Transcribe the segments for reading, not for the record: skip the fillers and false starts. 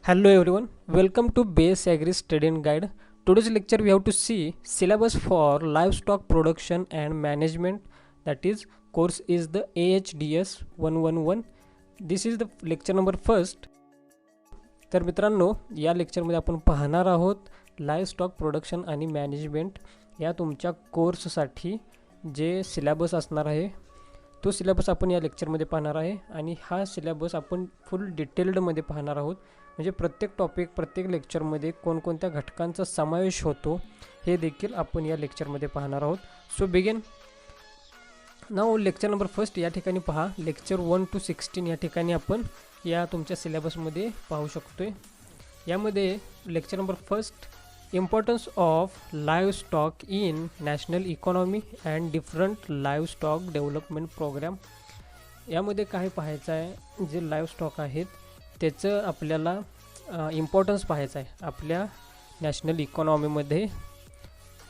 Hello everyone, welcome to Base Agri Student Guide. Today's lecture we have to see syllabus for livestock production and management, that is course is the AHDS 111. This is the lecture number first. तर मित्रांनो, या लेक्चरमध्ये आपण पाहणार आहोत लाईव्हस्टॉक production आणि management या तुमच्या कोर्ससाठी जे सिलेबस असणार आहे तो सिलेबस आपण या लेक्चरमध्ये पाहणार आहे आणि हा सिलेबस आपण फुल डिटेल्डमध्ये पाहणार आहोत. म्हणजे प्रत्येक टॉपिक प्रत्येक लेक्चरमध्ये कोणकोणत्या घटकांचा समावेश होतो हे देखील आपण या लेक्चरमध्ये पाहणार आहोत. So begin now. Lecture number first या ठिकाणी पहा. लेक्चर 1 to 16 या ठिकाणी आपण या तुमच्या सिलेबसमध्ये पाहू शकतोय. यामध्ये lecture number first, importance of livestock in national economy and different livestock development programme. यामध्ये काय पाहायचं आहे, जे लाईव्हस्टॉक आहेत त्याचं आपल्याला इम्पॉर्टन्स पाहायचं आहे आपल्या नॅशनल इकॉनॉमीमध्ये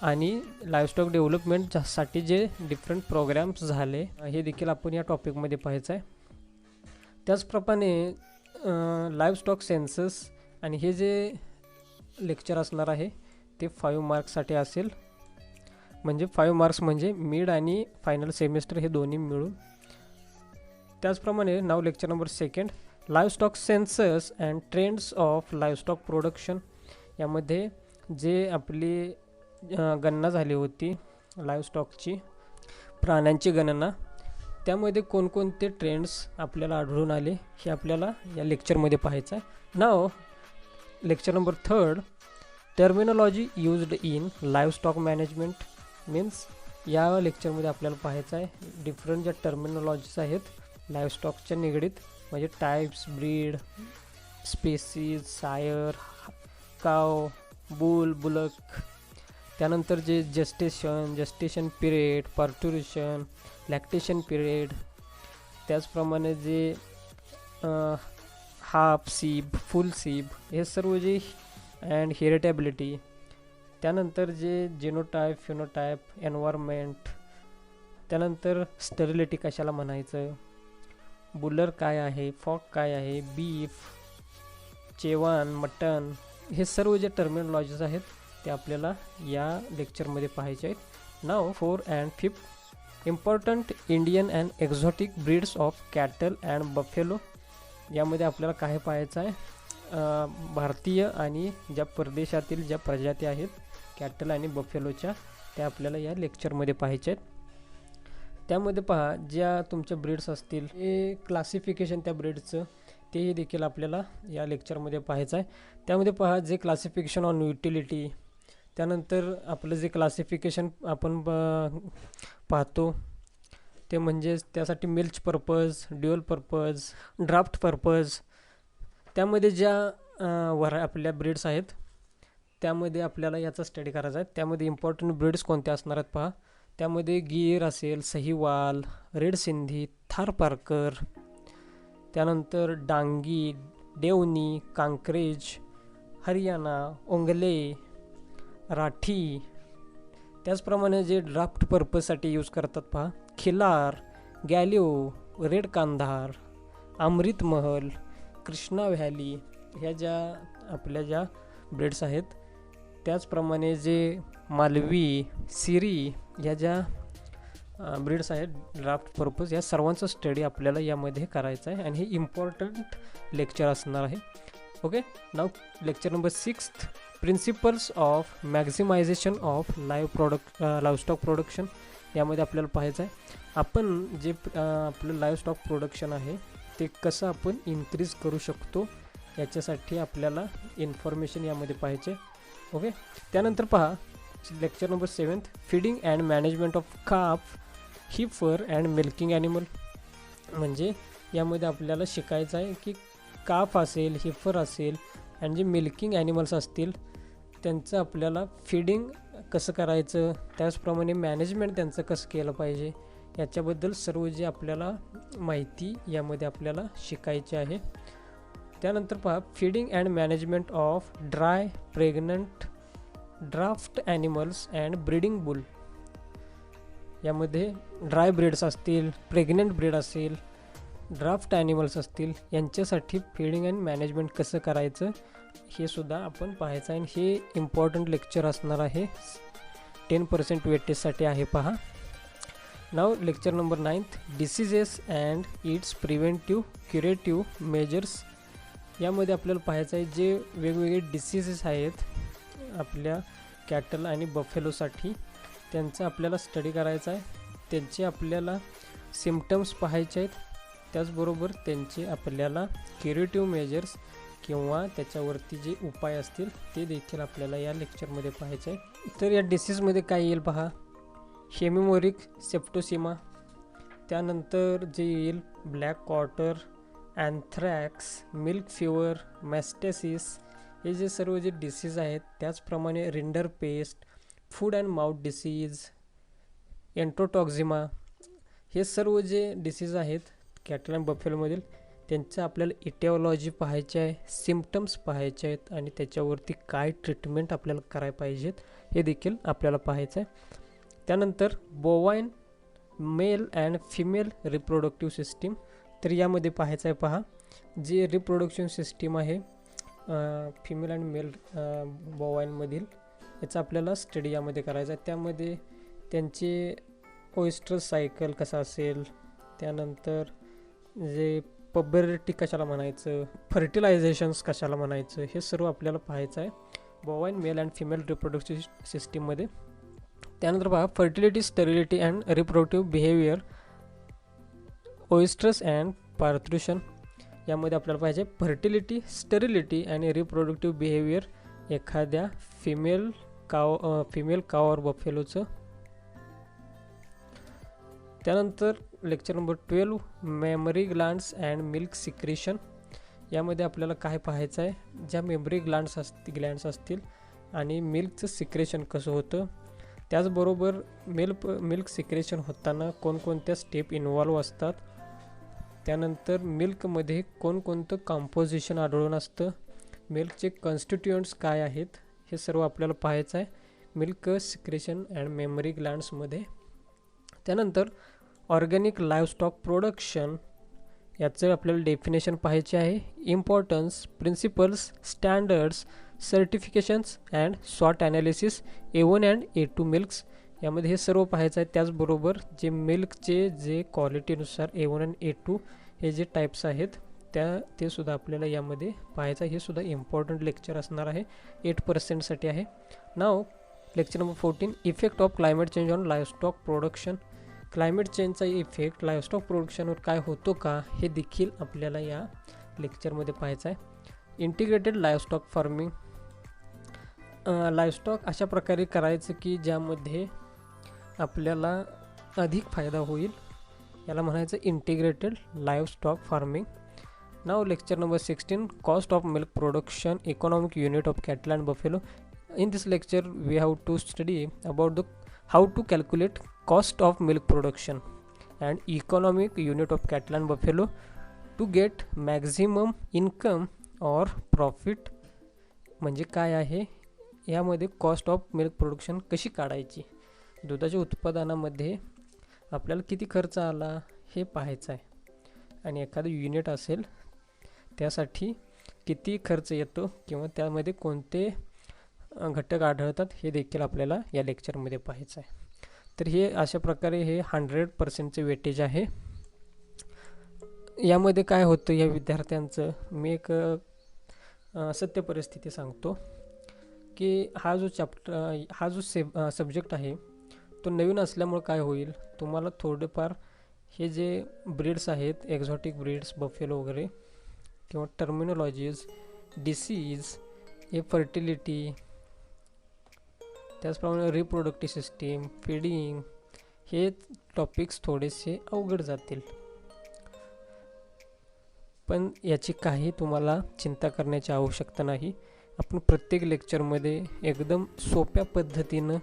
आणि लाईव्हस्टॉक डेव्हलपमेंटसाठी जे डिफरंट प्रोग्राम्स झाले हे देखील आपण या टॉपिकमध्ये पाहायचं आहे. त्याचप्रमाणे लाईव्हस्टॉक सेन्सस आणि हे जे लेक्चर असणार आहे ते 5 मार्क्ससाठी असेल. म्हणजे 5 मार्क्स म्हणजे मिड आणि फायनल सेमिस्टर हे दोन्ही मिळून. त्याचप्रमाणे नाव lecture number second, livestock census and trends of livestock production. यामध्ये जे आपली गणना झाली होती लाईव्हस्टॉकची, प्राण्यांची गणना, त्यामध्ये कोणकोणते ट्रेंड्स आपल्याला आढळून आले हे आपल्याला या लेक्चरमध्ये पाहायचं आहे. नाव lecture number third, terminology used in livestock management. Means या लेक्चरमध्ये आपल्याला पाहायचं आहे डिफरंट ज्या टर्मिनॉलॉजीज आहेत लाईव्हस्टॉकच्या निगडीत, म्हणजे टाईप्स, ब्रीड, स्पेसीज, सायर, काव, बुल, बुलक. त्यानंतर जे जस्टेशन पिरियड, पार्ट्युरेशन, लॅक्टेशन पिरियड. त्याचप्रमाणे जे हाफ सीब, फुल सीब हे सर्व जे अँड हेरिटेबिलिटी. त्यानंतर जे जिनोटाईप, फिनोटाईप, एन्व्हायरमेंट. त्यानंतर स्टरिलिटी कशाला म्हणायचं, बुलर काय आहे, फॉक काय आहे, बीफ, चेवान, मटन, हे सर्व जे टर्मिनॉलॉजीज आहेत ते आपल्याला या लेक्चरमध्ये पाहायचे आहेत. नाव 4 and 5, important Indian and exotic breeds of cattle and buffalo. यामध्ये आपल्याला काय पाहायचं आहे, भारतीय आणि ज्या परदेशातील ज्या प्रजाती आहेत कॅटल आणि बफेलोच्या त्या आपल्याला या लेक्चरमध्ये पाहायच्या आहेत. त्यामध्ये पहा ज्या तुमच्या ब्रीड्स असतील हे क्लासिफिकेशन त्या ब्रीडचं तेही देखील आपल्याला या लेक्चरमध्ये पाहायचं आहे. त्यामध्ये पहा जे क्लासिफिकेशन ऑन युटिलिटी. त्यानंतर आपलं जे क्लासिफिकेशन आपण पाहतो ते म्हणजे त्यासाठी milch purpose, dual purpose, draft purpose. त्यामध्ये ज्या आपल्या ब्रीड्स आहेत त्यामध्ये आपल्याला याचा स्टडी करायचा आहे. त्यामध्ये इम्पॉर्टंट ब्रीड्स कोणत्या असणार आहेत पहा. त्यामध्ये गीर असेल, सहीवाल, रेड सिंधी, थार पार्कर. त्यानंतर डांगी, देवनी, कांक्रेज, हरियाणा, ओंगले, राठी. त्याचप्रमाणे जे ड्राफ्ट पर्पजसाठी यूज करतात पहा, खिलार, गॅलिओ, रेड कांधार, अमृत महल, कृष्णा व्हॅली, ह्या ज्या आपल्या ज्या ब्रीड्स आहेत. त्याचप्रमाणे जे मालवी, सिरी ह्या ज्या ब्रीड्स आहेत ड्राफ्ट पर्पज, या सर्वांचा स्टडी आपल्याला यामध्ये करायचा आहे आणि हे इम्पॉर्टंट लेक्चर असणार आहे. ओके. नाव lecture number 6, principles of maximisation of livestock production. यामध्ये आपल्याला पाहायचं आहे आपण जे आपलं लाईव्हस्टॉक प्रोडक्शन आहे ते कसं आपण इन्क्रीज करू शकतो याच्यासाठी आपल्याला इन्फॉर्मेशन यामध्ये पाहायचे. ओके. त्यानंतर पहा lecture number 7, feeding and management of calf, heifer and milking animal. म्हणजे यामध्ये आपल्याला शिकायचं आहे की काफ असेल, हिफर असेल आणि जे मिल्किंग ॲनिमल्स असतील त्यांचं आपल्याला फीडिंग कसं करायचं, त्याचप्रमाणे मॅनेजमेंट त्यांचं कसं केलं पाहिजे याच्याबद्दल सर्व जे आपल्याला माहिती यामध्ये आपल्याला शिकायची आहे. त्यानंतर पहा feeding and management of dry, pregnant, draft animals and breeding boule. यामध्ये ड्राय ब्रीड्स असतील, प्रेग्नंट ब्रीड असेल, ड्राफ्ट ॲनिमल्स असतील यांच्यासाठी फीडिंग अँड मॅनेजमेंट कसं करायचं हे सुद्धा आपण पाहायचं आहे. हे इम्पॉर्टंट लेक्चर असणार आहे, 10% वेटेजसाठी आहे पहा. नाव lecture number 9th, diseases and its preventive curative measures. यामध्ये आपल्याला पाहायचं आहे जे वेगवेगळे डिसीजेस आहेत आपल्या कॅटल आणि बफेलोसाठी, त्यांचा आपल्याला स्टडी करायचा आहे. त्यांचे आपल्याला सिम्पटम्स पाहायचे आहेत, त्याचबरोबर त्यांचे आपल्याला क्युरेटिव्ह मेजर्स किंवा त्याच्यावरती जे उपाय असतील ते देखील आपल्याला या लेक्चरमध्ये पाहायचे आहे. तर या डिसीजमध्ये काय येईल पहा, हेमिमोरिक सेप्टोसिमा, त्यानंतर जे येईल black quarter, anthrax, milk fever, mastitis, हे जे सर्व जे डिसीज आहेत. त्याचप्रमाणे rinderpest, foot and mouth disease, enterotoxaemia, हे सर्व जे डिसीज आहेत कॅटल आणि बफेलोमधील त्यांचं आपल्याला इटिओलॉजी पाहायचे आहे, सिम्पटम्स पाहायचे आहेत आणि त्याच्यावरती काय ट्रीटमेंट आपल्याला करायला पाहिजेत हे देखील आपल्याला पाहायचं आहे. त्यानंतर bovine male and female reproductive system. तर यामध्ये पाहायचं आहे पहा, जे रिप्रोडक्शन सिस्टीम आहे फिमेल अँड मेल बोवाईनमधील, याचा आपल्याला स्टडी यामध्ये करायचा आहे. त्यामध्ये त्यांचे ओएस्ट्रस सायकल कसा असेल, त्यानंतर जे पबेरिटी कशाला म्हणायचं, फर्टिलायझेशन्स कशाला म्हणायचं, हे सर्व आपल्याला पाहायचं आहे bovine male and female reproductive सिस्टीममध्ये. त्यानंतर पहा fertility, sterility and reproductive behaviour, oestrus and parturition. यामध्ये आपल्याला पाहिजे फर्टिलिटी, स्टेरिलिटी आणि रिप्रोडक्टिव्ह बिहेवियर एखाद्या फिमेल काव और बफेलोचं. त्यानंतर lecture number 12, mammary glands and milk secretion. यामध्ये आपल्याला काय पाहायचं आहे, ज्या मेमरी ग्लँड्स असतील आणि मिल्कचं सिक्रेशन कसं होतं, त्याचबरोबर मिल्क सिक्रेशन होताना कोणकोणत्या स्टेप इन्व्हॉल्व असतात, त्यानंतर मिल्कमध्ये कोणकोणतं कंपोजिशन आढळून असतं, मिल्कचे कॉन्स्टिट्युएंट्स काय आहेत, हे सर्व आपल्याला पाहायचं आहे मिल्क सिक्रेशन अँड मेमरी ग्लँड्समध्ये. त्यानंतर ऑर्गॅनिक लाईव्हस्टॉक प्रोडक्शन, याचं आपल्याला डेफिनेशन पाहायचे आहे. Importance, principles, standards, certifications and स्वॉट analysis, A1 and A2 milks. यामध्ये हे सर्व पाहायचं आहे. त्याचबरोबर जे मिल्कचे जे क्वालिटीनुसार A1 आणि A2 हे जे टाईप्स आहेत ते सुद्धा आपल्याला यामध्ये पाहायचं आहे. हे सुद्धा इम्पॉर्टंट लेक्चर असणार आहे, 8%साठी आहे. नाव lecture number 14, effect of climate change on livestock production. Climate चेंजचा इफेक्ट लाईव्हस्टॉक प्रोडक्शनवर काय होतो का हे देखील आपल्याला या लेक्चरमध्ये पाहायचं आहे. इंटिग्रेटेड लाईव्हस्टॉक फार्मिंग, लाईव्हस्टॉक अशा प्रकारे करायचं की ज्यामध्ये आपल्याला अधिक फायदा होईल, याला म्हणायचं इंटिग्रेटेड लाईव्हस्टॉक फार्मिंग. नाव lecture number 16, cost of milk production, economic unit of cattle and buffalo. In this lecture we have to study about how to calculate cost of milk production and economic unit of cattle and buffalo to get maximum income or profit. म्हणजे काय आहे यामध्ये cost of milk production कशी काढायची, दुधाच्या उत्पादनामध्ये आपल्याला किती खर्च आला हे पाहायचं आहे आणि एखादं युनिट असेल त्यासाठी किती खर्च येतो किंवा त्यामध्ये कोणते घटक आढळतात हे देखील आपल्याला या लेक्चरमध्ये पाहायचं आहे. तर हे अशा प्रकारे हे 100%चे वेटेज आहे. यामध्ये काय होतं या विद्यार्थ्यांचं, मी एक सत्य परिस्थिती सांगतो की हा जो सब्जेक्ट आहे तो नवीन असल्यामुळे काय होईल, तुम्हाला थोडेफार हे जे ब्रीड्स आहेत, एक्झॉटिक ब्रीड्स, बफेलो वगैरे, किंवा टर्मिनॉलॉजीज, डिसीज, हे फर्टिलिटी, त्याचप्रमाणे रिप्रोडक्टिव्ह सिस्टीम, फीडिंग, हे टॉपिक्स थोडेसे अवघड जातील. पण याची काही तुम्हाला चिंता करण्याची आवश्यकता नाही. आपण प्रत्येक लेक्चरमध्ये एकदम सोप्या पद्धतीनं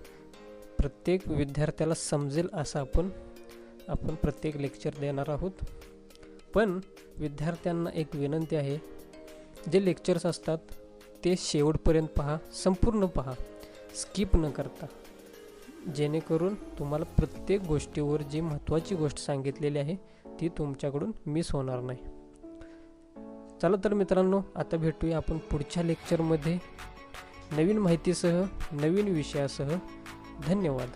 प्रत्येक विद्यार्थ्याला समजेल असं आपण प्रत्येक लेक्चर देणार आहोत. पण विद्यार्थ्यांना एक विनंती आहे, जे लेक्चर्स असतात ते शेवटपर्यंत पहा, संपूर्ण पहा, स्किप न करता. जेणेकरून तुम्हाला प्रत्येक गोष्टीवर जी महत्त्वाची गोष्ट सांगितलेली आहे ती तुमच्याकडून मिस होणार नाही. चला तर मित्रांनो, आता भेटूया आपण पुढच्या लेक्चरमध्ये नवीन माहितीसह, नवीन विषयासह. धन्यवाद.